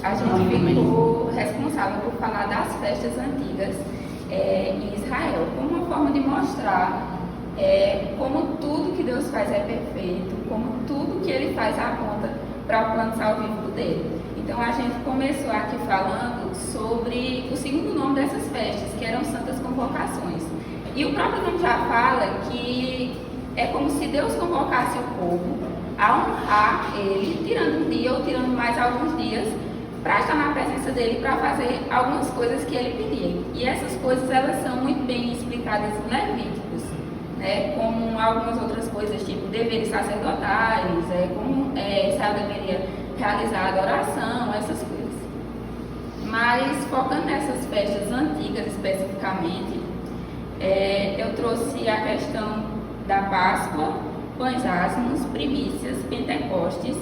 a gente ficou responsável por falar das festas antigas em Israel, como uma forma de mostrar como tudo que Deus faz é perfeito, como tudo que Ele faz aponta para o plano salvífico dele. Então a gente começou aqui falando sobre o segundo nome dessas festas, que eram Santas Convocações. E o próprio nome já fala que é como se Deus convocasse o povo a honrar Ele, tirando um dia ou tirando mais alguns dias, para estar na presença dele, para fazer algumas coisas que Ele pedia. E essas coisas, elas são muito bem explicadas em Levíticos, né? Como algumas outras coisas, tipo deveres sacerdotais, como Israel deveria realizar a adoração, essas coisas. Mas, focando nessas festas antigas especificamente, eu trouxe a questão da Páscoa, Pães Asmos, Primícias, Pentecostes,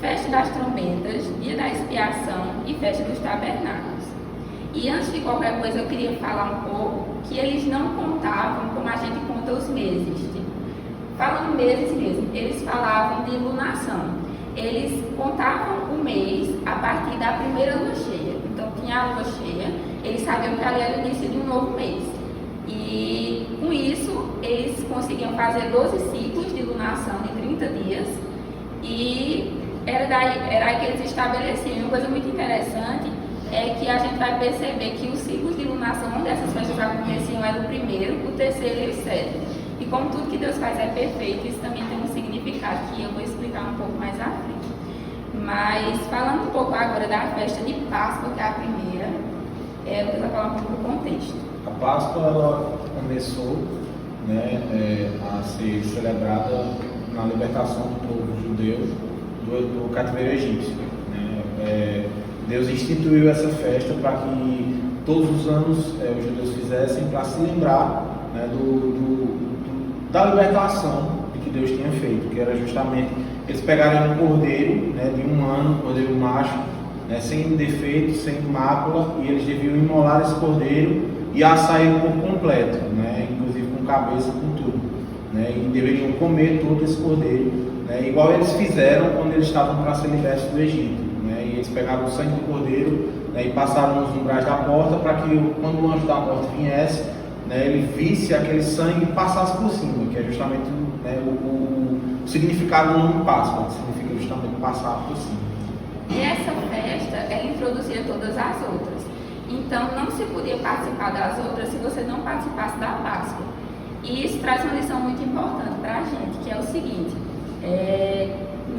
Festa das Trombetas, Dia da Expiação e Festa dos Tabernáculos. E antes de qualquer coisa eu queria falar um pouco que eles não contavam como a gente conta os meses. Falando meses mesmo, eles falavam de lunação. Eles contavam o mês a partir da primeira lua cheia. Então tinha a lua cheia, eles sabiam que ali era o início de um novo mês. E com isso, eles conseguiam fazer 12 ciclos de lunação de 30 dias e era aí que eles estabeleciam. Uma coisa muito interessante é que a gente vai perceber que os ciclos de lunação, onde essas festas aconteciam, era o primeiro, o terceiro e o sétimo. E como tudo que Deus faz é perfeito, isso também tem um significado que eu vou explicar um pouco mais à frente. Mas falando um pouco agora da festa de Páscoa, que é a primeira, eu vou falar um pouco do contexto. A Páscoa ela começou, a ser celebrada na libertação do povo judeu do cativeiro egípcio. Deus instituiu essa festa para que todos os anos os judeus fizessem para se lembrar da libertação que Deus tinha feito, que era justamente eles pegarem um cordeiro de um ano, um cordeiro macho, sem defeito, sem mácula, e eles deviam imolar esse cordeiro e assar ele por completo, inclusive com cabeça, com tudo, e deveriam comer todo esse cordeiro, igual eles fizeram quando eles estavam para ser libertos do Egito, e eles pegaram o sangue do cordeiro e passaram nos umbrais da porta para que quando o anjo da porta viesse, ele visse aquele sangue e passasse por cima, que é justamente o significado do nome Páscoa, que significa justamente passar por cima. E essa festa, ela introduzia todas as outras. Então, não se podia participar das outras se você não participasse da Páscoa. E isso traz uma lição muito importante para a gente, que é o seguinte: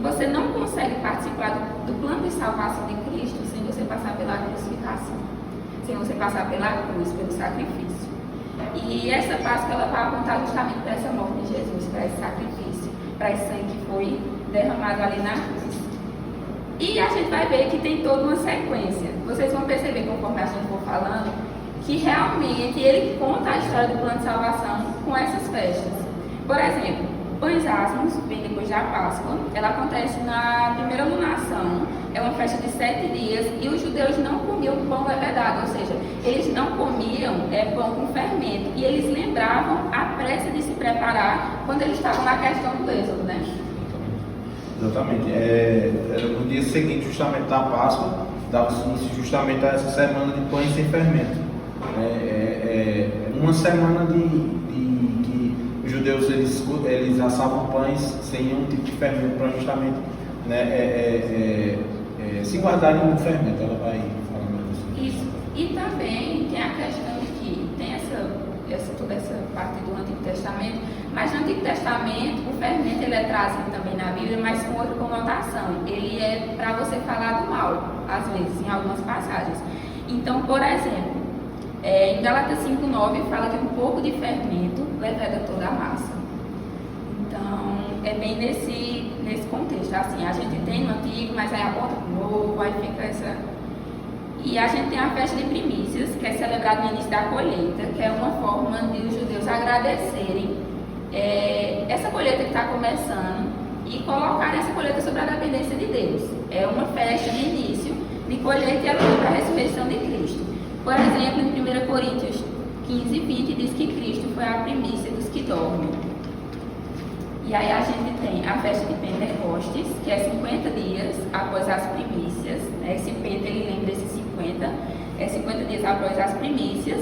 você não consegue participar do plano de salvação de Cristo sem você passar pela crucificação, sem você passar pela cruz, pelo sacrifício. E essa Páscoa, ela vai apontar justamente para essa morte de Jesus, para esse sacrifício, para esse sangue que foi derramado ali na cruz. E a gente vai ver que tem toda uma sequência. Vocês vão perceber, conforme a gente for falando, que realmente ele conta a história do plano de salvação com essas festas. Por exemplo, Pães Asmos, vem depois da Páscoa, ela acontece na primeira lunação, é uma festa de 7 dias, e os judeus não comiam pão levedado, ou seja, eles não comiam pão com fermento, e eles lembravam a pressa de se preparar quando eles estavam na questão do êxodo, né? Exatamente. No dia seguinte, justamente da Páscoa, dava-se início justamente a essa semana de pães sem fermento. Uma semana que os judeus eles assavam pães sem nenhum tipo de fermento para justamente se guardarem no fermento. Ela vai falar mais sobre isso. E também tem a questão de que tem toda essa parte do Antigo Testamento, mas no Antigo Testamento o fermento ele é trazido também na Bíblia, mas com outra conotação. Ele é para você falar do mal, às vezes, em algumas passagens. Então, por exemplo, em Gálatas 5:9 fala que um pouco de fermento leveda toda a massa. Então, é bem nesse contexto. Assim, a gente tem no Antigo, mas aí aponta para o Novo, aí fica essa... E a gente tem a festa de primícias, que é celebrada no início da colheita, que é uma forma de os judeus agradecerem essa colheita que está começando e colocar essa colheita sobre a dependência de Deus. É uma festa de início de colheita e ela lembra a ressurreição de Cristo. Por exemplo, em 1 Coríntios 15:20 diz que Cristo foi a primícia dos que dormem. E aí a gente tem a festa de Pentecostes, que é 50 dias após as primícias. Esse Pente ele 50 dias após as primícias,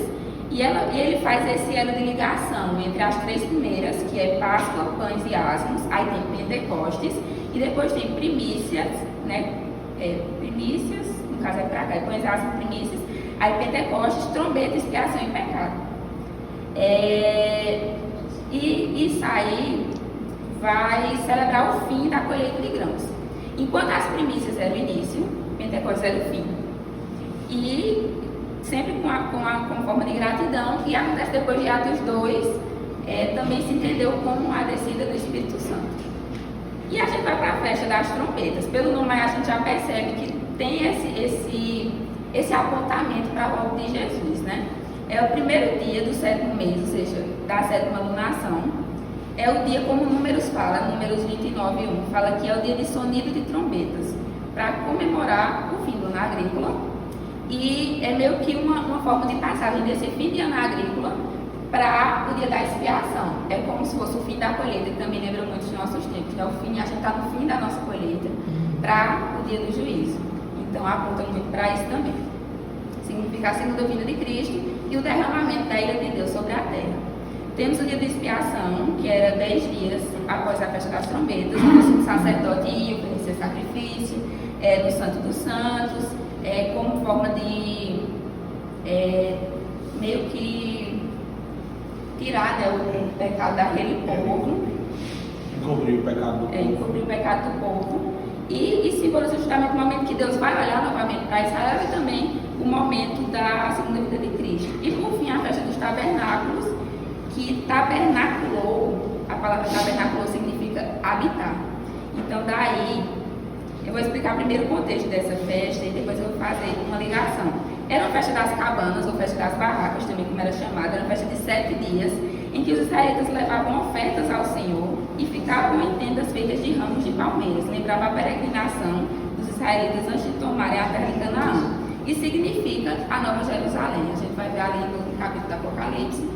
e ele faz esse elo de ligação entre as 3 primeiras, que é Páscoa, Pães e Asmos, aí tem Pentecostes, e depois tem Primícias, né? Primícias, no caso é pra cá, Pães, Asmos, Primícias, aí Pentecostes, Trombeta, Expiação e Pecado. E isso aí vai celebrar o fim da colheita de grãos. Enquanto as primícias eram o início, Pentecostes era o fim. E sempre com forma de gratidão, e acontece depois de Atos 2, também se entendeu como a descida do Espírito Santo. E a gente vai para a festa das trombetas. Pelo nome a gente já percebe que tem esse apontamento para a volta de Jesus, né? É o primeiro dia do 7º mês, ou seja, da 7ª lunação. É o dia, como Números fala, Números 29:1, fala que é o dia de sonido de trombetas, para comemorar o fim do ano agrícola. E é meio que uma forma de passagem desse fim de ano agrícola para o dia da expiação. É como se fosse o fim da colheita, que também lembra muito dos nossos tempos, né? A gente está no fim da nossa colheita para o dia do juízo. Então aponta muito para isso também. Significa a segunda vinda de Cristo e o derramamento da ira de Deus sobre a terra. Temos o dia de expiação, que era 10 dias após a festa das trombetas, onde o sacerdote ia oferecer sacrifício no Santo dos Santos, como forma de meio que tirar, né, o pecado daquele povo. Encobrir o pecado do povo. Encobrir o pecado do povo. E simboliza justamente o momento que Deus vai olhar novamente para Israel e também o momento da segunda vinda de Cristo. E por fim, a festa dos tabernáculos, que tabernaculou, a palavra tabernaculou significa habitar. Então daí, eu vou explicar primeiro o contexto dessa festa e depois eu vou fazer uma ligação. Era uma festa das cabanas, ou festa das barracas, também como era chamada, era uma festa de 7 dias, em que os israelitas levavam ofertas ao Senhor e ficavam em tendas feitas de ramos de palmeiras. Lembrava a peregrinação dos israelitas antes de tomarem a terra de Canaã. E significa a Nova Jerusalém. A gente vai ver ali no capítulo do Apocalipse,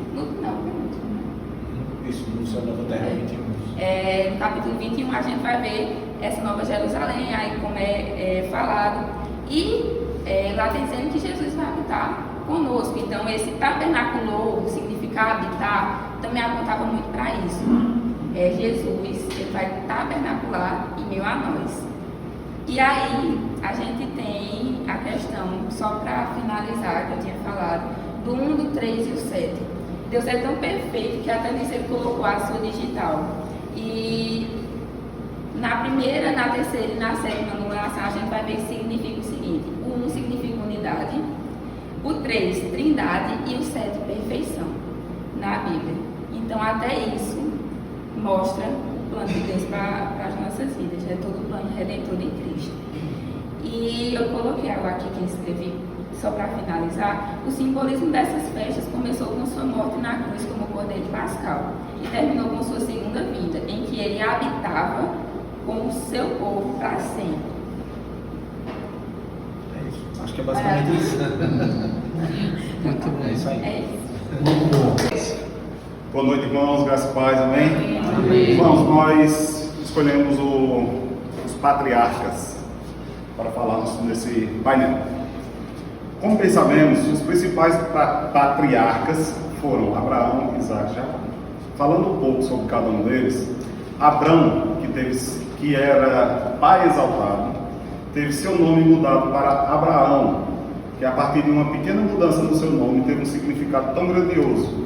Isso, no Céu Nova Terra 21. No capítulo 21 a gente vai ver essa Nova Jerusalém, aí como é falado. E lá tem dizendo que Jesus vai habitar conosco. Então esse tabernaculou, significa habitar, também apontava muito para isso. Jesus, ele vai tabernacular em meio a nós. E aí a gente tem a questão, só para finalizar, que eu tinha falado, do 1, do 3 e o 7. Deus é tão perfeito que até nisso ele colocou a sua digital. E na primeira, na terceira e na 7ª numeração a gente vai ver que significa o seguinte: o 1 significa unidade, o 3 trindade e o 7 perfeição na Bíblia. Então até isso mostra o plano de Deus para as nossas vidas, todo o plano redentor de Cristo. E eu coloquei algo aqui que eu escrevi, só para finalizar. O simbolismo dessas festas começou com sua morte na cruz como Cordeiro Pascal e terminou com sua segunda vinda, em que ele habitava com o seu povo para sempre. É isso. Acho que é basicamente isso. Muito bom. É isso aí. É isso. Muito bom. Boa noite, irmãos, graças a Paz, amém? Amém. Irmãos, nós escolhemos os patriarcas para falarmos nesse painel. Como bem sabemos, os principais patriarcas foram Abraão, Isaac e Jacó. Falando um pouco sobre cada um deles, Abrão, que era pai exaltado, teve seu nome mudado para Abraão, que a partir de uma pequena mudança no seu nome teve um significado tão grandioso.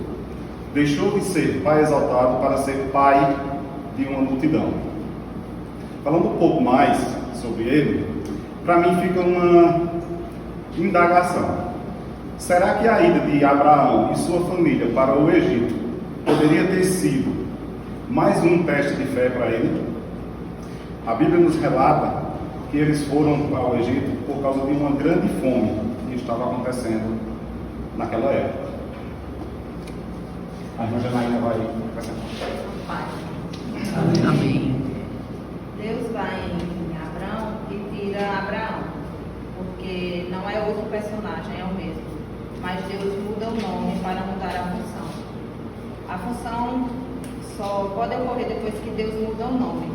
Deixou de ser pai exaltado para ser pai de uma multidão. Falando um pouco mais sobre ele, para mim fica uma indagação. Será que a ida de Abraão e sua família para o Egito poderia ter sido mais um teste de fé para ele? A Bíblia nos relata que eles foram para o Egito por causa de uma grande fome que estava acontecendo naquela época. A irmã Janaína vai acrescentar. Amém. Deus vai em Abraão e tira Abraão, porque não é outro personagem, é o mesmo. Mas Deus muda o nome para mudar a função. A função só pode ocorrer depois que Deus muda o nome.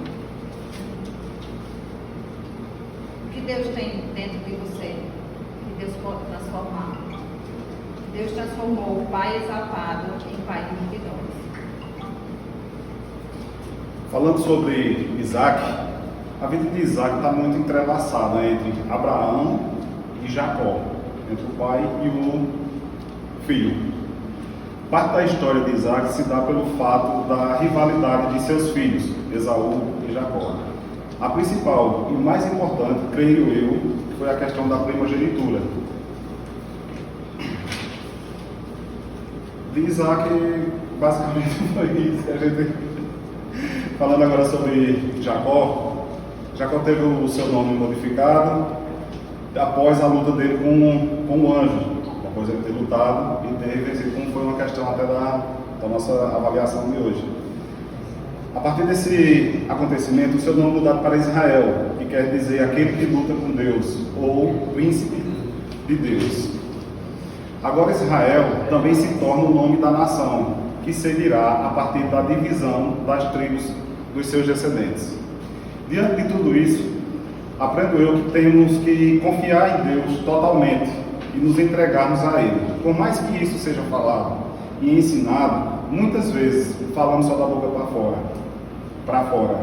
O que Deus tem dentro de você, que Deus pode transformar. Pai exaltado e Pai de multidões. Falando sobre Isaac, a vida de Isaac está muito entrelaçada entre Abraão e Jacó, entre o pai e o filho. Parte da história de Isaac se dá pelo fato da rivalidade de seus filhos, Esaú e Jacó. A principal e mais importante, creio eu, foi a questão da primogenitura. De Isaac, basicamente foi isso. A gente... Falando agora sobre Jacó, Jacó teve o seu nome modificado após a luta dele com o anjo. Depois ele ter lutado e ter vencido, como foi uma questão até da nossa avaliação de hoje. A partir desse acontecimento, o seu nome mudado para Israel, que quer dizer aquele que luta com Deus, ou príncipe de Deus. Agora Israel também se torna o nome da nação, que seguirá a partir da divisão das tribos dos seus descendentes. Diante de tudo isso, aprendo eu que temos que confiar em Deus totalmente e nos entregarmos a Ele. Por mais que isso seja falado e ensinado, muitas vezes falamos só da boca para fora,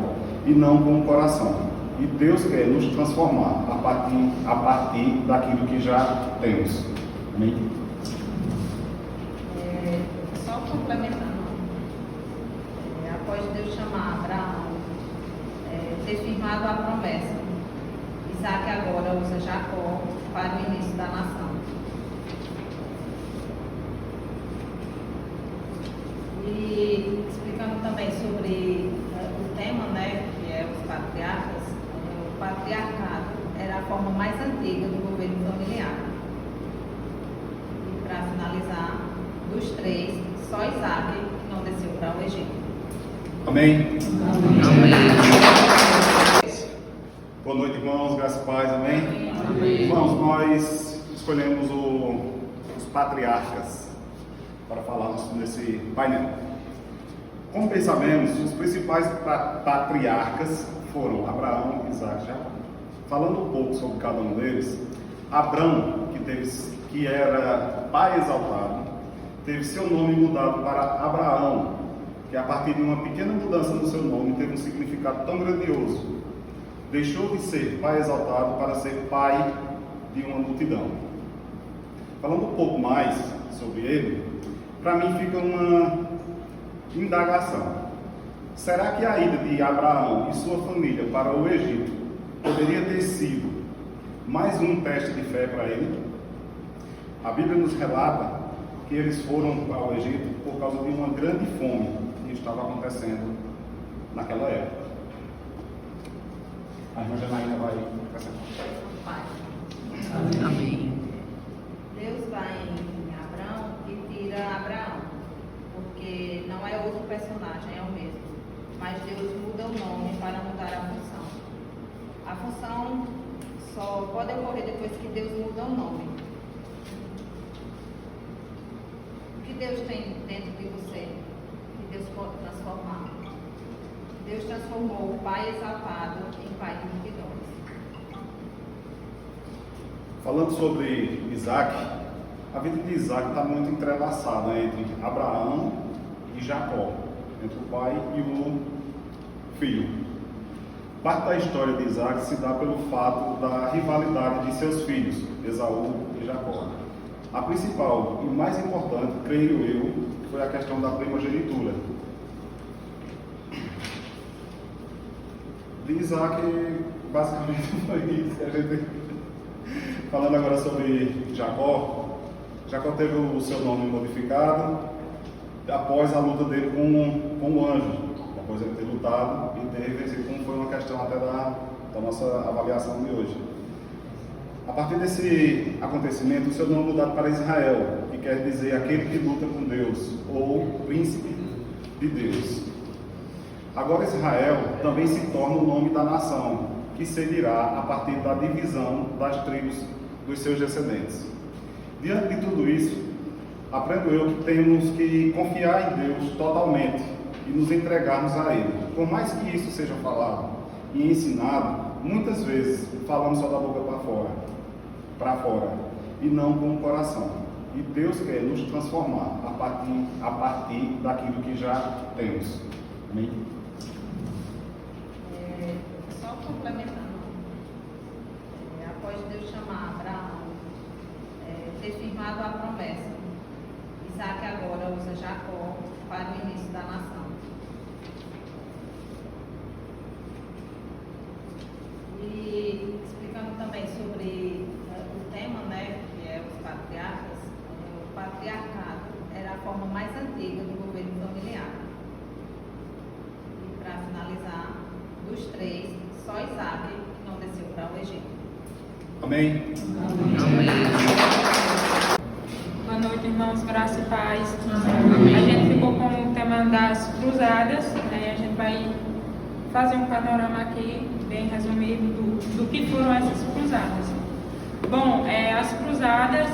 e não com o coração. E Deus quer nos transformar a partir daquilo que já temos. Amém? Só complementando, após Deus chamar Abraão, ter firmado a promessa, Isaac agora usa Jacó para o início da nação. E explicando também sobre o tema, que é os patriarcas, o patriarcado era a forma mais antiga do governo familiar. E para finalizar, dos três, só Isaac que não desceu para o Egito. Amém? Amém. Boa noite, irmãos, graças e paz, amém? Amém. Irmãos, nós escolhemos os patriarcas para falarmos nesse painel. Como bem sabemos, os principais patriarcas foram Abraão, Isaac e Jacó. Falando um pouco sobre cada um deles, Abrão, que era pai exaltado, teve seu nome mudado para Abraão, que a partir de uma pequena mudança no seu nome teve um significado tão grandioso. Deixou de ser pai exaltado para ser pai de uma multidão. Falando um pouco mais sobre ele, para mim fica uma indagação. Será que a ida de Abraão e sua família para o Egito poderia ter sido mais um teste de fé para ele? A Bíblia nos relata que eles foram para o Egito por causa de uma grande fome que estava acontecendo naquela época. A irmã Janaína vai acrescentar. Amém. Deus vai em Abraão e tira Abraão, porque não é outro personagem, é o mesmo. Mas Deus muda o nome para mudar a função. A função só pode ocorrer depois que Deus muda o nome. O que Deus tem dentro de você, que Deus pode transformar? Deus transformou o Pai exaltado em Pai de multidões. Falando sobre Isaac, a vida de Isaac está muito entrelaçada entre Abraão e Jacó, entre o pai e o filho. Parte da história de Isaac se dá pelo fato da rivalidade de seus filhos, Esaú e Jacó. A principal e mais importante, creio eu, foi a questão da primogenitura. De Isaac, basicamente foi isso. A gente... Falando agora sobre Jacó, Jacó teve o seu nome modificado após a luta dele com o anjo, depois ele ter lutado e ter vencido, como foi uma questão até da nossa avaliação de hoje. A partir desse acontecimento, o seu nome mudado para Israel, que quer dizer aquele que luta com Deus, ou príncipe de Deus. Agora Israel também se torna o nome da nação, que seguirá a partir da divisão das tribos dos seus descendentes. Diante de tudo isso, aprendo eu que temos que confiar em Deus totalmente e nos entregarmos a Ele. Por mais que isso seja falado e ensinado, muitas vezes falamos só da boca para fora, e não com o coração. E Deus quer nos transformar a partir daquilo que já temos. Amém? Só complementando, após Deus chamar Abraão, ter firmado a promessa, Isaac agora usa Jacó para o início da nação. E explicando também sobre o tema, né, que é os patriarcas, o patriarcado era a forma mais antiga do governo familiar. E para finalizar, dos três, só Isaac que não desceu para o Egito. Amém? Boa noite, irmãos, graça e paz. A gente ficou com o tema das cruzadas, né? A gente vai fazer um panorama aqui, bem resumido, do que foram essas cruzadas. Bom, as cruzadas,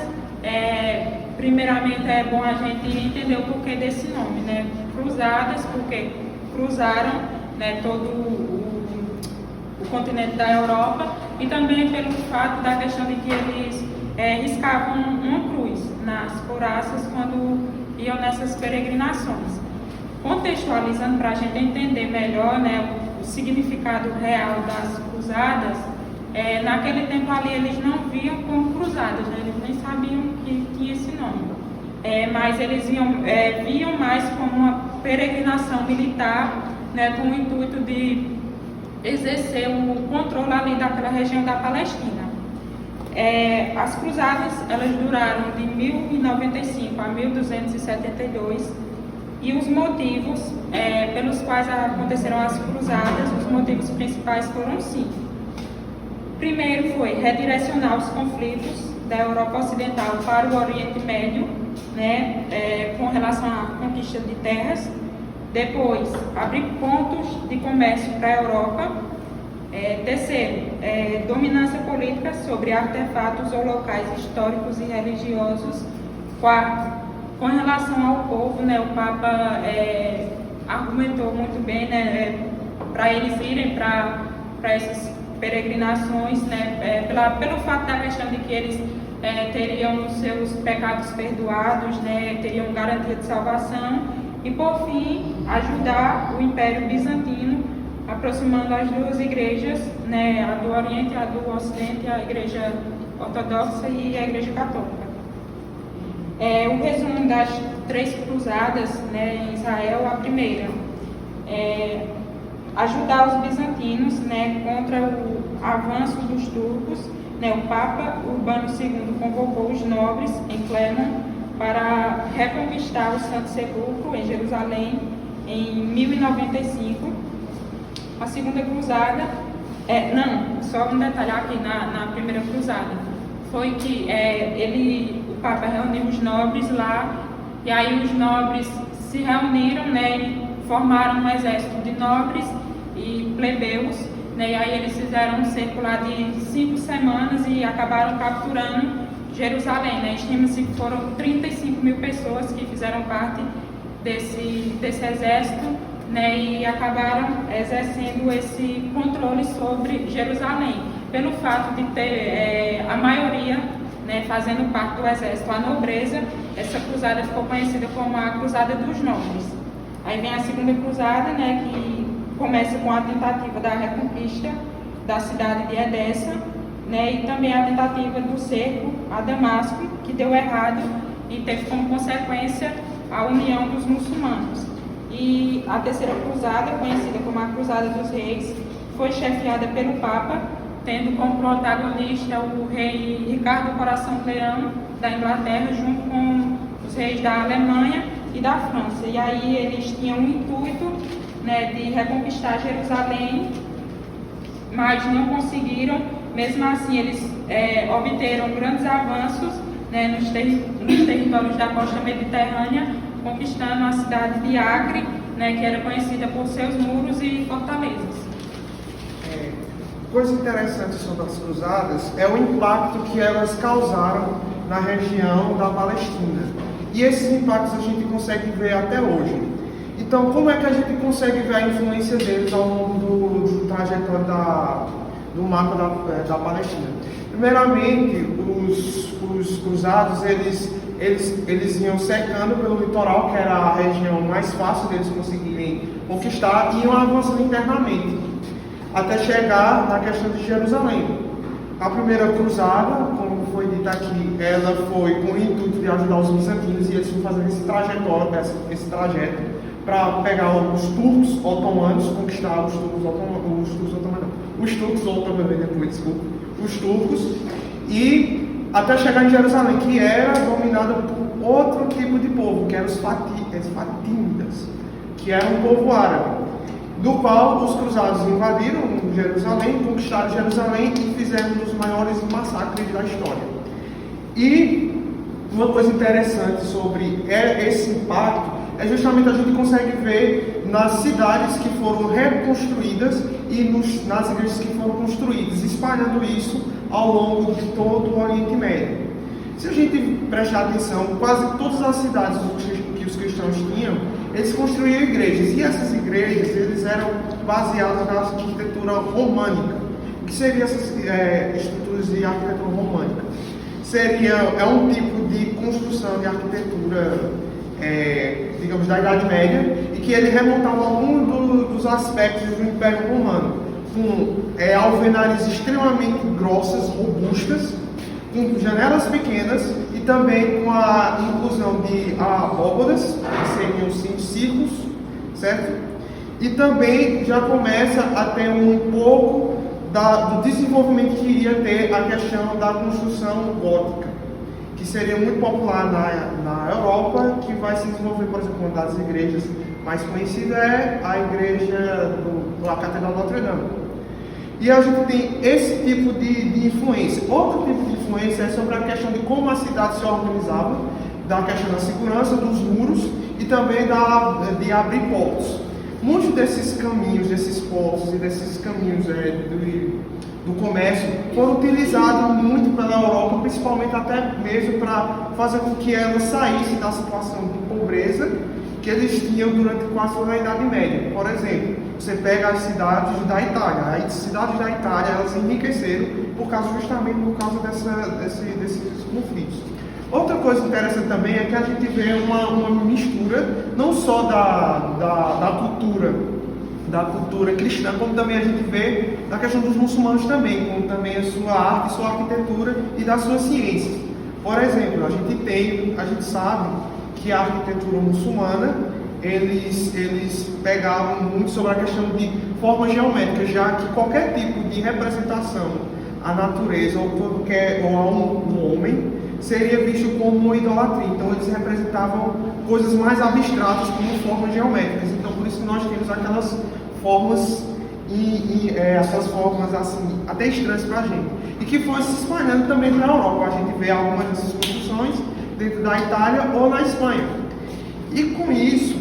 primeiramente é bom a gente entender o porquê desse nome, né? Cruzadas, porque cruzaram, né, todo o continente da Europa, e também pelo fato da questão de que eles riscavam uma cruz nas couraças quando iam nessas peregrinações. Contextualizando para a gente entender melhor, né, o significado real das cruzadas, naquele tempo ali eles não viam como cruzadas, né, eles nem sabiam que tinha esse nome, mas eles viam mais como uma peregrinação militar, né, com o intuito de exercer o controle ali daquela região da Palestina. As cruzadas, elas duraram de 1095 a 1272, e os motivos pelos quais aconteceram as cruzadas, os motivos principais foram 5. Primeiro foi redirecionar os conflitos da Europa Ocidental para o Oriente Médio, né, com relação à conquista de terras. Depois, abrir pontos de comércio para a Europa. Terceiro, dominância política sobre artefatos ou locais históricos e religiosos. Quarto, com relação ao povo, né, o Papa argumentou muito bem, né, para eles irem para essas peregrinações, né, pelo fato da questão de que eles teriam seus pecados perdoados, né, teriam garantia de salvação. E, por fim, ajudar o Império Bizantino, aproximando as duas igrejas, né, a do Oriente e a do Ocidente, a Igreja Ortodoxa e a Igreja Católica. O resumo das 3 cruzadas, né, em Israel, a primeira, ajudar os bizantinos, né, contra o avanço dos turcos, né. O Papa Urbano II convocou os nobres em Clermont para reconquistar o Santo Sepulcro em Jerusalém em 1095. A segunda cruzada, só um detalhe aqui na primeira cruzada, foi que o Papa reuniu os nobres lá, e aí os nobres se reuniram, né, e formaram um exército de nobres e plebeus, né, e aí eles fizeram um cerco lá de 5 semanas e acabaram capturando Jerusalém, né? Estima-se que foram 35 mil pessoas que fizeram parte desse exército, né? E acabaram exercendo esse controle sobre Jerusalém, pelo fato de ter a maioria, né, fazendo parte do exército, a nobreza. Essa cruzada ficou conhecida como a Cruzada dos Nobres. Aí vem a segunda cruzada, né, que começa com a tentativa da reconquista da cidade de Edessa, né, e também a tentativa do cerco a Damasco, que deu errado e teve como consequência a união dos muçulmanos. E a terceira cruzada, conhecida como a Cruzada dos Reis, foi chefiada pelo Papa, tendo como protagonista o rei Ricardo Coração de Leão, da Inglaterra, junto com os reis da Alemanha e da França. E aí eles tinham o intuito, né, de reconquistar Jerusalém, mas não conseguiram. Mesmo assim, eles obteram grandes avanços, né, nos territórios da costa mediterrânea, conquistando a cidade de Acre, né, que era conhecida por seus muros e fortalezas. Coisa interessante sobre as cruzadas é o impacto que elas causaram na região da Palestina. E esses impactos a gente consegue ver até hoje. Então, como é que a gente consegue ver a influência deles ao longo do trajetório do mapa da Palestina? Primeiramente, os cruzados, eles eles iam cercando pelo litoral, que era a região mais fácil deles conseguirem conquistar, e iam avançando internamente, até chegar na questão de Jerusalém. A primeira cruzada, como foi dito aqui, ela foi com o intuito de ajudar os bizantinos, e eles foram fazendo esse trajeto para pegar os turcos otomanos, conquistar os turcos, e até chegar em Jerusalém, que era dominada por outro tipo de povo, que eram os fatímidas, que era um povo árabe, do qual os cruzados invadiram Jerusalém, conquistaram Jerusalém e fizeram um dos maiores massacres da história. E uma coisa interessante sobre esse impacto é justamente a gente consegue ver nas cidades que foram reconstruídas e nas igrejas que foram construídas, espalhando isso ao longo de todo o Oriente Médio. Se a gente prestar atenção, quase todas as cidades que os cristãos tinham, eles construíam igrejas, e essas igrejas eles eram baseadas na arquitetura românica. O que seriam essas estruturas de arquitetura românica? É um tipo de construção de arquitetura, digamos, da Idade Média, e que ele remontava alguns dos aspectos do Império Romano, com alvenaria extremamente grossas, robustas, com janelas pequenas e também com a inclusão de abóbodas, que seriam sim círculos, certo? E também já começa a ter um pouco do desenvolvimento que iria ter a questão da construção gótica, que seria muito popular na Europa, que vai se desenvolver, por exemplo, uma das igrejas mais conhecidas é a igreja da Catedral de Notre Dame. E a gente tem esse tipo de influência. Outro tipo de influência é sobre a questão de como a cidade se organizava, da questão da segurança, dos muros e também de abrir portos. Muitos desses caminhos, desses portos e desses caminhos do comércio foram utilizados muito pela Europa, principalmente até mesmo para fazer com que ela saísse da situação de pobreza que eles tinham durante quase toda a Idade Média. Por exemplo, você pega as cidades da Itália. As cidades da Itália, elas enriqueceram justamente por causa desses conflitos. Outra coisa interessante também é que a gente vê uma mistura não só da cultura cristã, como também a gente vê na questão dos muçulmanos também, como também a sua arte, sua arquitetura e das suas ciências. Por exemplo, a gente sabe que a arquitetura muçulmana, eles pegavam muito sobre a questão de formas geométricas, já que qualquer tipo de representação à natureza ou a um homem seria visto como uma idolatria. Então eles representavam coisas mais abstratas como formas geométricas. Então por isso que nós temos aquelas formas essas formas assim até estranhas para a gente, e que foi se espalhando também para a Europa. A gente vê algumas dessas construções dentro da Itália ou na Espanha. E com isso,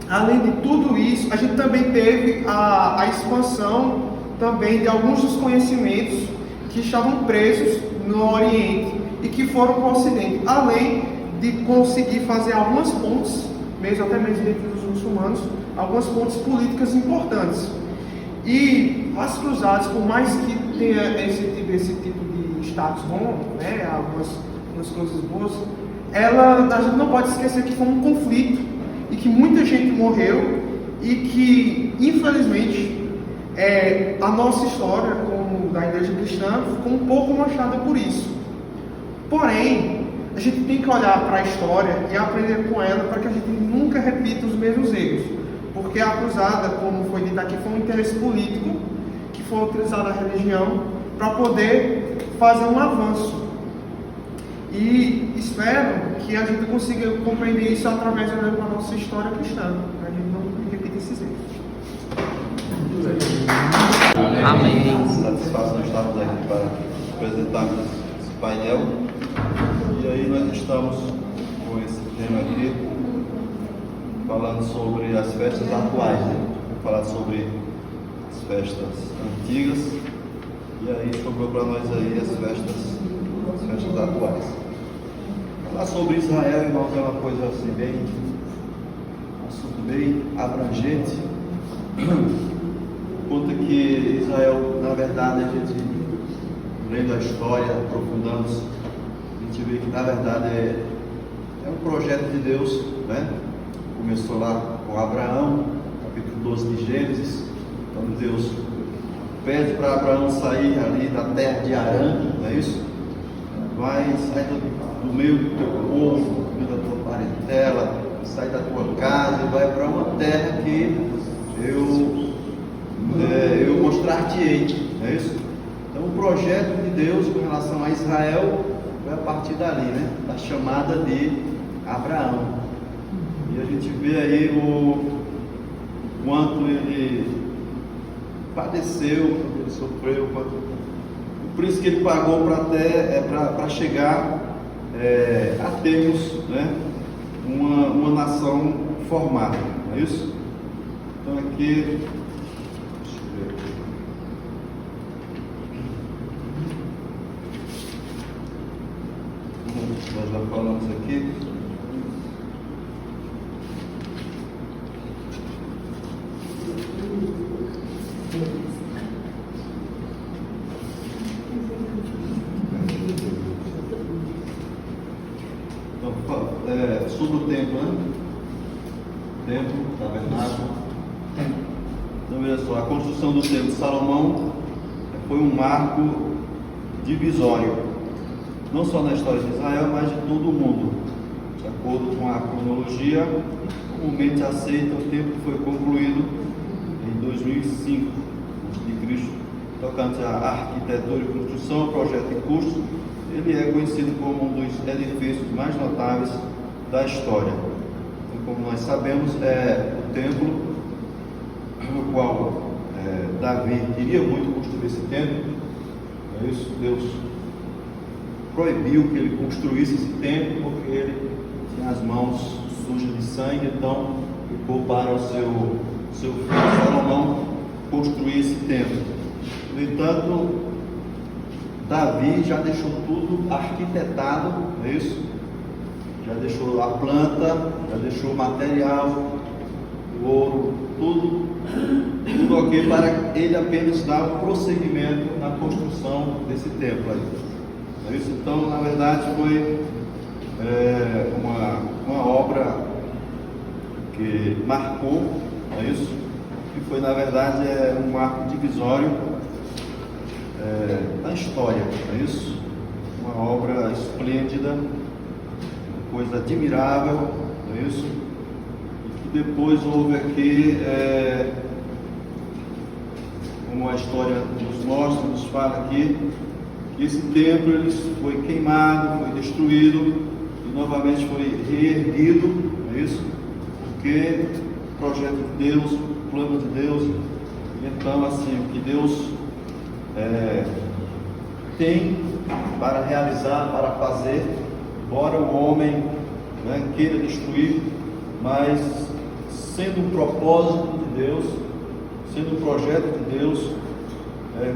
além de tudo isso, a gente também teve a expansão também de alguns dos conhecimentos que estavam presos no Oriente e que foram para o Ocidente, além de conseguir fazer algumas pontes, até mesmo dentro dos muçulmanos, algumas pontes políticas importantes. E as cruzadas, por mais que tenha esse tipo de status bom, né, algumas coisas boas, a gente não pode esquecer que foi um conflito e que muita gente morreu e que, infelizmente, a nossa história como da igreja cristã ficou um pouco manchada por isso. Porém, a gente tem que olhar para a história e aprender com ela para que a gente nunca repita os mesmos erros. Porque a cruzada, como foi dito aqui, foi um interesse político que foi utilizado a religião para poder fazer um avanço. E espero que a gente consiga compreender isso através da nossa história cristã, para a gente não repetir esses erros. Amém. Satisfação estarmos aqui para apresentarmos esse painel. E aí nós estamos com esse tema aqui, falando sobre as festas atuais, né? Vamos falar sobre as festas antigas, e aí sobrou para nós aí as festas atuais. Falar sobre Israel, irmãos, é uma coisa assim um assunto bem abrangente. Conta que Israel, na verdade, a gente, lendo a história, aprofundamos, a gente vê que na verdade É um projeto de Deus, né? Começou lá com Abraão, capítulo 12 de Gênesis, quando Deus pede para Abraão sair ali da terra de Arã, não é isso? Vai, sai do meio do teu povo, do meio da tua parentela, sai da tua casa e vai para uma terra que eu mostrar-te-ei, não é isso? Então o projeto de Deus com relação a Israel foi a partir dali, né? Da chamada de Abraão. E a gente vê aí o quanto ele padeceu, quanto ele sofreu, o preço que ele pagou para chegar a termos, né, uma nação formada, não é isso? Então aqui, deixa eu ver aqui. Nós já falamos aqui. Sobre o templo, né? Templo, tabernáculo. Então, olha só, a construção do templo de Salomão foi um marco divisório, não só na história de Israel, mas de todo o mundo. De acordo com a cronologia comumente aceita, o templo foi concluído em 2005 a.C. Tocante à arquitetura e construção, projeto e custo, ele é conhecido como um dos edifícios mais notáveis da história. Então, como nós sabemos, é o templo no qual Davi queria muito construir esse templo. É isso, Deus proibiu que ele construísse esse templo porque ele tinha as mãos sujas de sangue, então ficou para o seu filho Salomão construir esse templo. No entanto, Davi já deixou tudo arquitetado, é isso? Já deixou a planta, já deixou o material, o ouro, tudo ok para ele apenas dar o prosseguimento na construção desse templo aí. É isso? Então, na verdade, foi uma obra que marcou, é isso? Que foi, na verdade, um marco divisório da história, é isso? Uma obra esplêndida, coisa admirável, não é isso? E que depois houve aqui, como a história nos mostra, nos fala aqui, que esse templo ele foi queimado, foi destruído e novamente foi reerguido, não é isso? Porque o projeto de Deus, o plano de Deus, então assim, o que Deus tem para realizar, para fazer, embora o homem, né, queira destruir, mas sendo um propósito de Deus, sendo um projeto de Deus,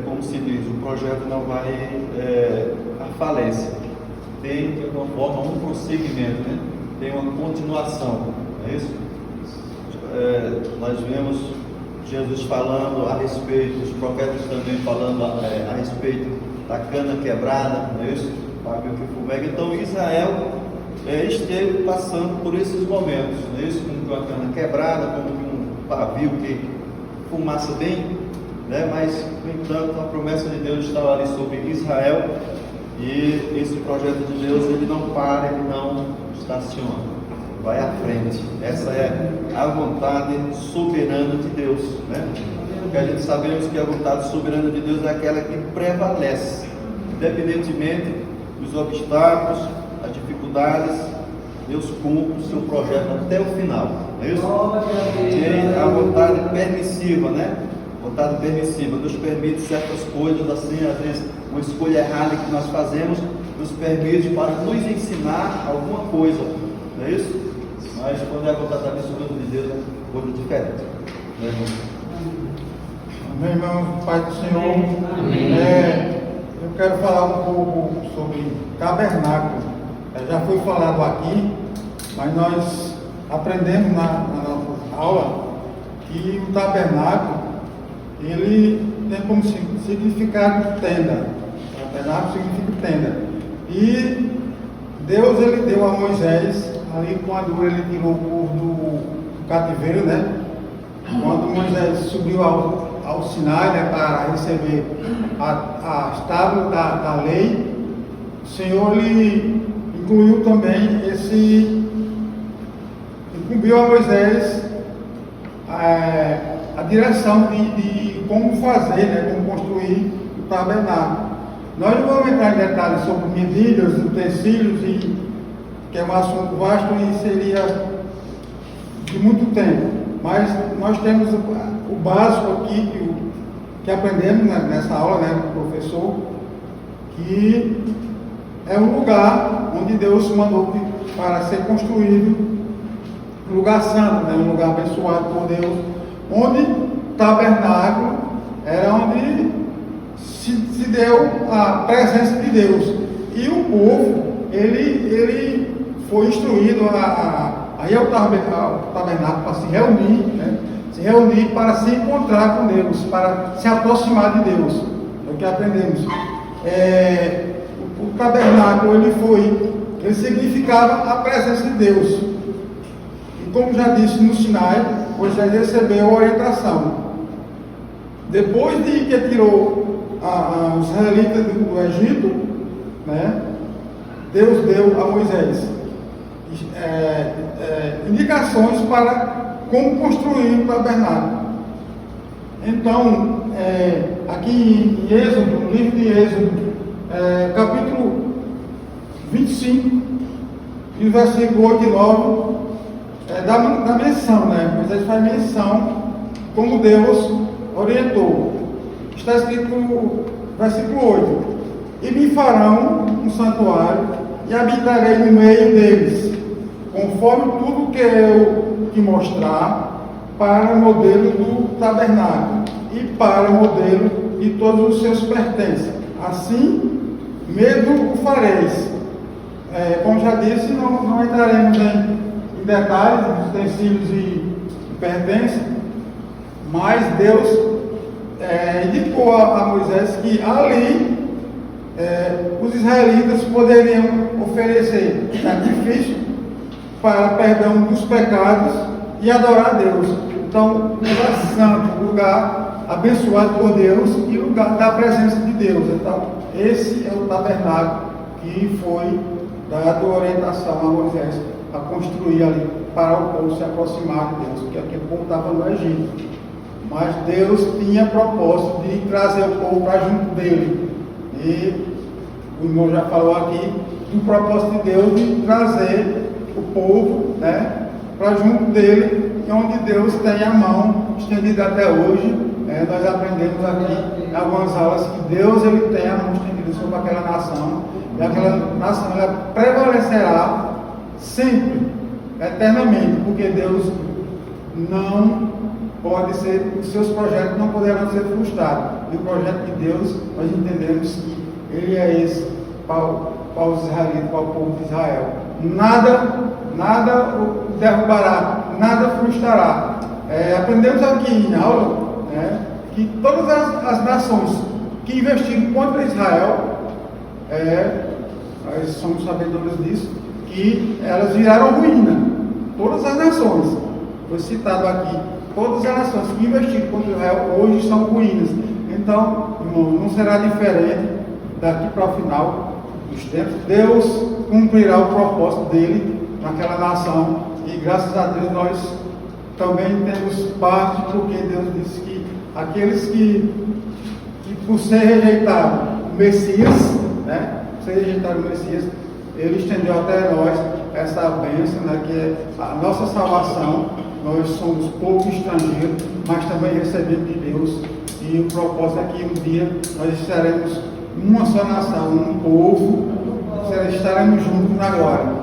como se diz, o projeto não vai à falência, tem de alguma forma um prosseguimento, né? Tem uma continuação, é isso? Nós vemos Jesus falando a respeito, os profetas também falando a respeito da cana quebrada, não é isso? Pavio que fumega. Então Israel esteve passando por esses momentos, não é isso? Como uma cana quebrada, como um pavio que fumaça bem, né? Mas, no entanto, a promessa de Deus estava ali sobre Israel e esse projeto de Deus ele não para, ele não estaciona, vai à frente. Essa é a vontade soberana de Deus, né? Porque a gente sabemos que a vontade soberana de Deus é aquela que prevalece, independentemente dos obstáculos, as dificuldades, Deus cumpre o seu projeto até o final, é isso? E a vontade permissiva, né? Vontade permissiva, Deus permite certas coisas assim, às vezes uma escolha errada que nós fazemos, nos permite para nos ensinar alguma coisa, não é isso? Mas quando é a vontade absoluta de Deus, é coisa diferente, né, irmão? Amém, irmão, Pai do Senhor. Eu quero falar um pouco sobre tabernáculo. Já foi falado aqui, mas nós aprendemos na nossa aula que o tabernáculo ele tem como significado tenda. Tabernáculo significa tenda. E Deus ele deu a Moisés ali quando ele tirou o povo do cativeiro, né? Quando Moisés subiu ao Sinai, né, para receber as tábuas da lei, o Senhor lhe incluiu também incumbiu a Moisés a direção de como fazer, né, como construir o tabernáculo. Nós não vamos entrar em detalhes sobre medidas, utensílios, que é um assunto vasto e seria de muito tempo, mas nós temos o básico aqui que aprendemos nessa aula, né, com o professor, que é um lugar onde Deus mandou para ser construído um lugar santo, né, um lugar abençoado por Deus, onde o tabernáculo era onde se deu a presença de Deus. E o povo, ele foi instruído a ir ao tabernáculo para se reunir, né, para se encontrar com Deus, para se aproximar de Deus. É o que aprendemos. O tabernáculo, ele significava a presença de Deus. E como já disse no Sinai, Moisés recebeu a orientação. Depois de que tirou os israelitas do Egito, né, Deus deu a Moisés indicações para como construir o tabernáculo. Então, aqui em Êxodo, no livro de Êxodo, capítulo 25, e o versículo 8 e 9, da menção, né? Moisés faz menção como Deus orientou. Está escrito no versículo 8: e me farão um santuário e habitarei no meio deles, conforme tudo que eu te mostrar, para o modelo do tabernáculo e para o modelo de todos os seus pertences. Assim mesmo o fareis. Como já disse, não entraremos em detalhes dos utensílios e pertences, mas Deus indicou a Moisés que ali os israelitas poderiam oferecer sacrifício para perdão dos pecados e adorar a Deus. Então, lugar santo, lugar abençoado por Deus e lugar da presença de Deus. Então, esse é o tabernáculo que foi dado orientação a Moisés a construir ali para o povo se aproximar de Deus, porque aquele povo estava no Egito. Mas Deus tinha propósito de trazer o povo para junto dele. E o irmão já falou aqui do propósito de Deus de trazer o povo, né, para junto dele, e onde Deus tem a mão estendida até hoje. Nós aprendemos aqui em algumas aulas que Deus ele tem a mão estendida sobre aquela nação, e aquela nação ela prevalecerá sempre, eternamente, porque Deus não pode ser, os seus projetos não poderão ser frustrados. E o projeto de Deus, nós entendemos que ele é esse para os israelitas, para o povo de Israel. Nada o derrubará, nada frustrará. Aprendemos aqui em aula que todas as nações que investiram contra Israel, nós somos sabedores disso, que elas viraram ruína. Todas as nações, foi citado aqui, todas as nações que investiram contra Israel hoje são ruínas. Então, irmão, não será diferente daqui para o final dos tempos. Deus cumprirá o propósito dele naquela nação, e graças a Deus nós também temos parte, porque Deus disse que aqueles que por ser rejeitado o Messias, né, por ser rejeitado o Messias, ele estendeu até nós essa bênção, né, que é a nossa salvação. Nós somos povo estrangeiro, mas também recebemos de Deus, e o propósito é que um dia nós estaremos uma só nação, um povo, estaremos juntos na glória.